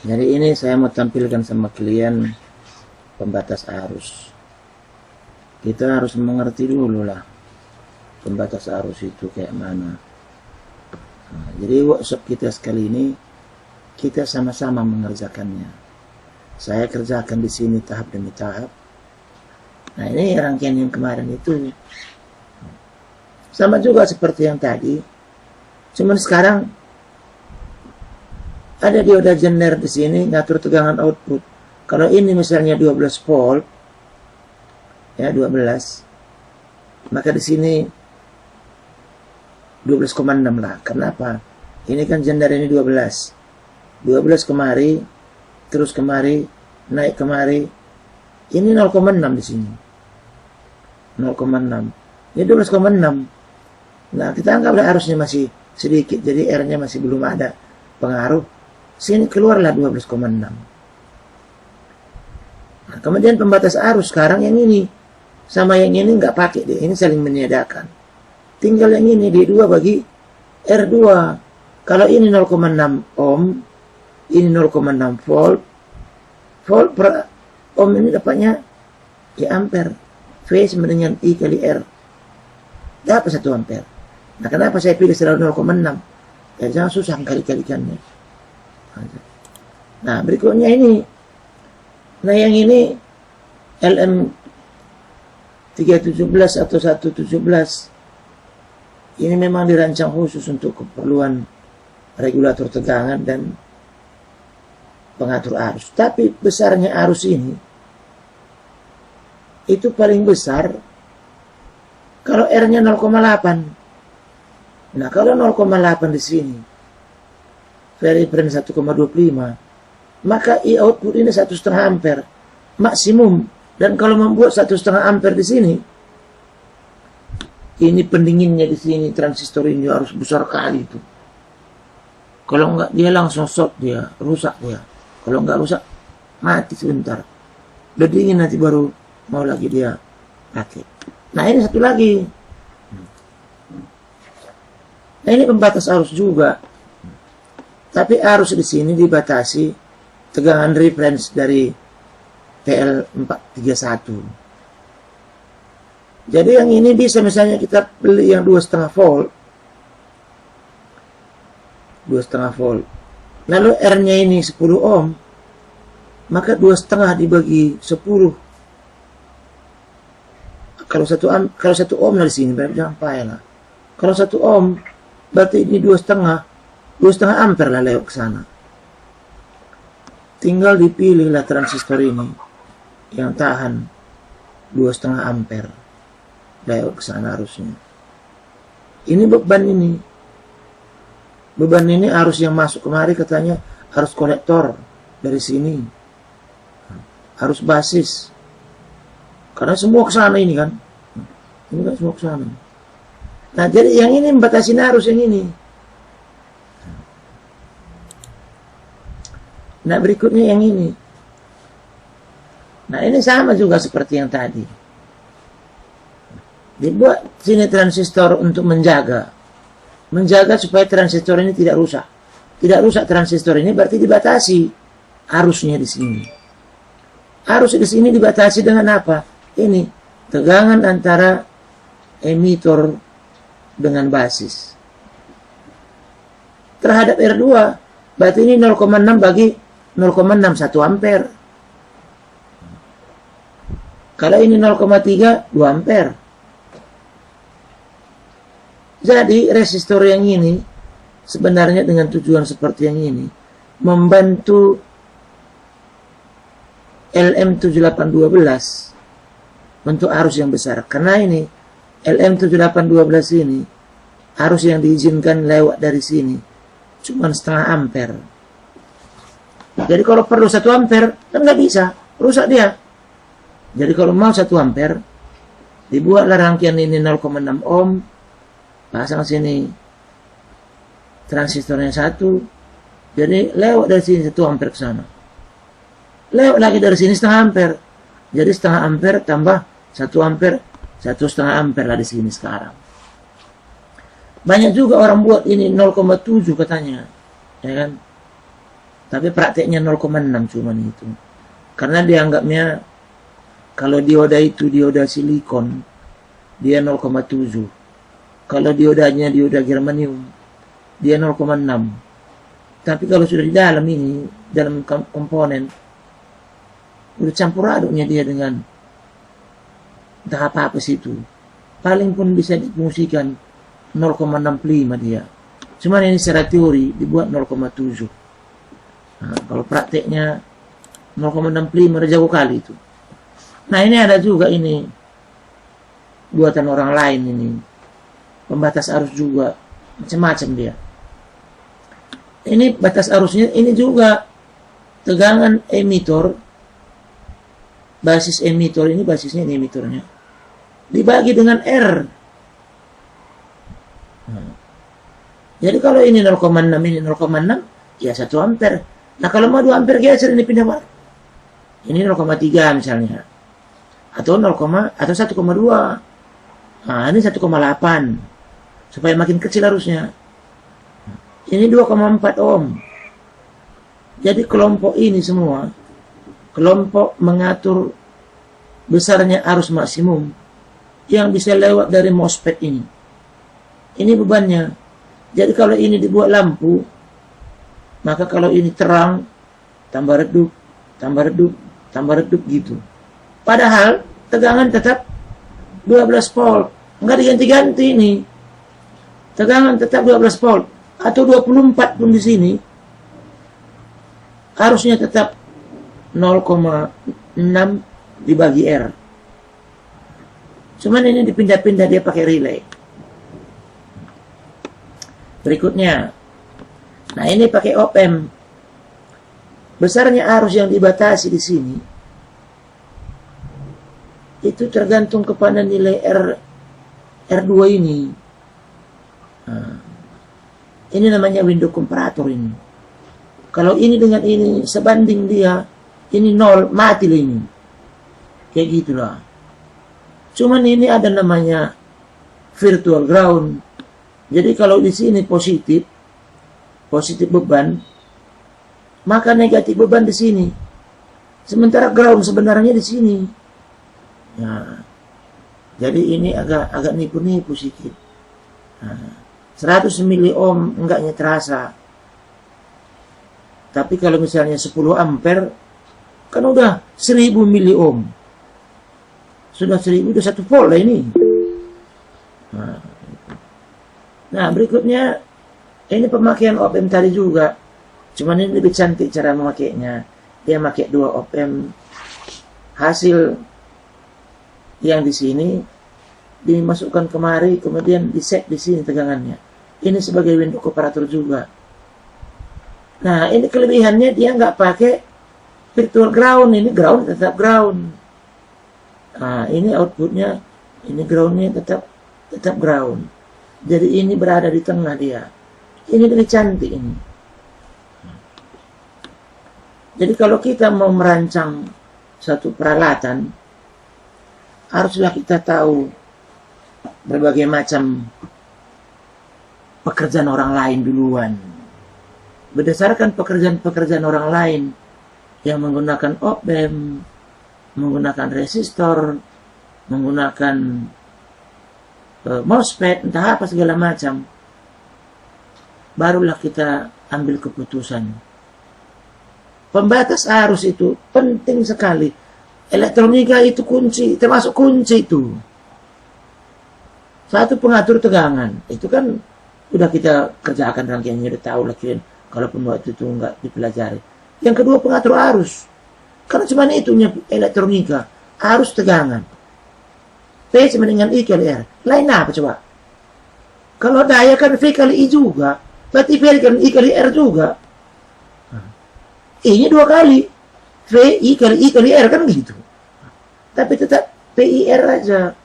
Jadi ini saya mau tampilkan sama kalian pembatas arus. Kita harus mengerti dulu lah pembatas arus itu kayak mana. Nah, jadi workshop kita sekali ini kita sama-sama mengerjakannya. Saya kerjakan di sini tahap demi tahap. Nah, ini rangkaian yang kemarin itu sama juga seperti yang tadi. Cuman sekarang ada dioda jener di sini ngatur tegangan output. Kalau ini misalnya 12 volt, ya 12, maka di sini 12,6 lah. Kenapa? Ini kan jener ini 12 kemari, terus kemari, naik kemari. Ini 0,6 di sini. 0,6. Ini 12,6. Nah, kita anggap arusnya masih sedikit, jadi R-nya masih belum ada pengaruh. Sini keluarlah 12,6. Nah, kemudian pembatas arus sekarang yang ini sama yang ini nggak pakai deh, ini saling meniadakan. Tinggal yang ini D2 bagi R2. Kalau ini 0,6 ohm, ini 0,6 volt. Volt per ohm ini dapatnya di ampere. V sama dengan I kali R. Dapat 1 ampere. Nah, kenapa saya pilih selalu 0,6? Ya jangan susah kali-kalikannya. Nah, berikutnya ini. Nah, yang ini LM 317 atau 117. Ini memang dirancang khusus untuk keperluan regulator tegangan dan pengatur arus. Tapi besarnya arus ini itu paling besar kalau R-nya 0,8. Nah, kalau 0,8 di sini variablen 1,25, maka I output ini 1,5 ampere maksimum. Dan kalau membuat 1,5 ampere di sini, ini pendinginnya di sini transistor ini harus besar kali itu. Kalau enggak dia langsung short, dia rusak dia. Kalau enggak rusak mati sebentar. Udah dingin nanti baru mau lagi dia pakai. Nah, ini satu lagi. Nah, ini pembatas arus juga. Tapi arus di sini dibatasi tegangan reference dari TL431. Jadi yang ini bisa misalnya kita beli yang 2,5 volt. 2,5 volt. Lalu R-nya ini 10 ohm. Maka 2,5 dibagi 10. Kalau 1 ohm dari sini berarti jangan payah lah. Kalau 1 ohm berarti ini 2,5 ampere lah lewat ke sana. Tinggal dipilihlah transistor ini yang tahan 2,5 ampere lewat ke sana arusnya. Ini beban ini. Beban ini arus yang masuk kemari katanya harus kolektor dari sini. Harus basis. Karena semua ke sana ini kan. Ini kan semua ke sana. Nah, jadi yang ini membatasi arus yang ini. Nah, berikutnya yang ini. Nah, ini sama juga seperti yang tadi. Dibuat sini transistor untuk menjaga supaya transistor ini tidak rusak. Tidak rusak transistor ini berarti dibatasi arusnya di sini. Arus di sini dibatasi dengan apa? Ini tegangan antara emitor dengan basis terhadap R2. Berarti ini 0,6 bagi 0,61 ampere. Kalau ini 0,3, 2 ampere. Jadi resistor yang ini sebenarnya dengan tujuan seperti yang ini membantu LM7812 untuk arus yang besar. Karena ini LM7812 ini arus yang diizinkan lewat dari sini cuma 0,5 ampere. Jadi kalau perlu 1 ampere kan nggak bisa, rusak dia. Jadi kalau mau 1 ampere dibuatlah rangkaian ini 0,6 ohm. Pasang sini transistornya 1, jadi lewat dari sini 1 ampere ke sana. Lewat lagi dari sini 0,5 ampere. Jadi 0,5 ampere tambah 1 ampere, 1,5 ampere lah di sini sekarang. Banyak juga orang buat ini 0,7 katanya, ya kan? Tapi prakteknya 0,6 cuman itu. Karena dianggapnya kalau dioda itu dioda silikon, dia 0,7. Kalau diodanya dioda germanium, dia 0,6. Tapi kalau sudah di dalam ini, dalam komponen, udah campur aduknya dia dengan entah apa-apa situ. Paling pun bisa difungsikan 0,65 dia. Cuman ini secara teori dibuat 0,7. Nah, kalau prakteknya 0,65 udah jauh kali itu. Nah ini ada juga ini buatan orang lain ini. Pembatas arus juga. Macam-macam dia. Ini batas arusnya, ini juga tegangan emitor. Basis emitor ini, basisnya ini emitornya. Dibagi dengan R. Nah, jadi kalau ini 0,6, ini 0,6, ya 1 ampere. Nah kalau mau 2 ampere geser ini pindah mana? Ini 0,3 misalnya. Atau 1,2. Nah ini 1,8. Supaya makin kecil arusnya. Ini 2,4 ohm. Jadi kelompok ini semua, kelompok mengatur besarnya arus maksimum yang bisa lewat dari MOSFET ini. Ini bebannya. Jadi kalau ini dibuat lampu, maka kalau ini terang, tambah redup, tambah redup, tambah redup gitu. Padahal tegangan tetap 12 volt. Enggak diganti-ganti ini. Tegangan tetap 12 volt. Atau 24 pun di sini. Arusnya tetap 0,6 dibagi R. Cuman ini dipindah-pindah dia pakai relay. Berikutnya. Nah ini pakai op-amp. Besarnya arus yang dibatasi di sini itu tergantung kepada nilai R2 ini. Nah, ini namanya window comparator ini. Kalau ini dengan ini sebanding dia, ini 0, mati lah ini. Kayak gitulah. Cuman ini ada namanya virtual ground. Jadi kalau di sini positif beban, maka negatif beban di sini. Sementara ground sebenarnya di sini. Nah, jadi ini agak nipu-nipu sedikit. Nah, 100 mili ohm enggaknya terasa. Tapi kalau misalnya 10 ampere, kan udah 1000 mili ohm. Sudah 1000, udah 1 volt lah ini. Nah, berikutnya, ini pemakaian op-amp tadi juga. Cuman ini lebih cantik cara memakainya. Dia pakai 2 op-amp. Hasil yang di sini dimasukkan kemari, kemudian di set di sini tegangannya. Ini sebagai window comparator juga. Nah, ini kelebihannya dia nggak pakai virtual ground. Ini ground tetap ground. Nah, ini outputnya, ini groundnya tetap ground. Jadi ini berada di tengah dia. Ini lebih cantik ini. Jadi kalau kita mau merancang satu peralatan, haruslah kita tahu berbagai macam pekerjaan orang lain duluan. Berdasarkan pekerjaan orang lain yang menggunakan op-amp, menggunakan resistor, menggunakan MOSFET, entah apa segala macam, barulah kita ambil keputusan. Pembatas arus itu penting sekali. Elektronika itu kunci, termasuk kunci itu. Satu pengatur tegangan, itu kan udah kita kerjakan rangkaiannya, udah tahu lah kalian, kalaupun waktu itu nggak dipelajari. Yang kedua pengatur arus, karena cuma itunya elektronika, arus tegangan. P sama dengan I kali R. Lain apa coba? Kalau daya kan V kali I juga, berarti V kali I kali R juga. I-nya 2 kali. V I kali I kali R kan gitu. Tapi tetap PIR aja.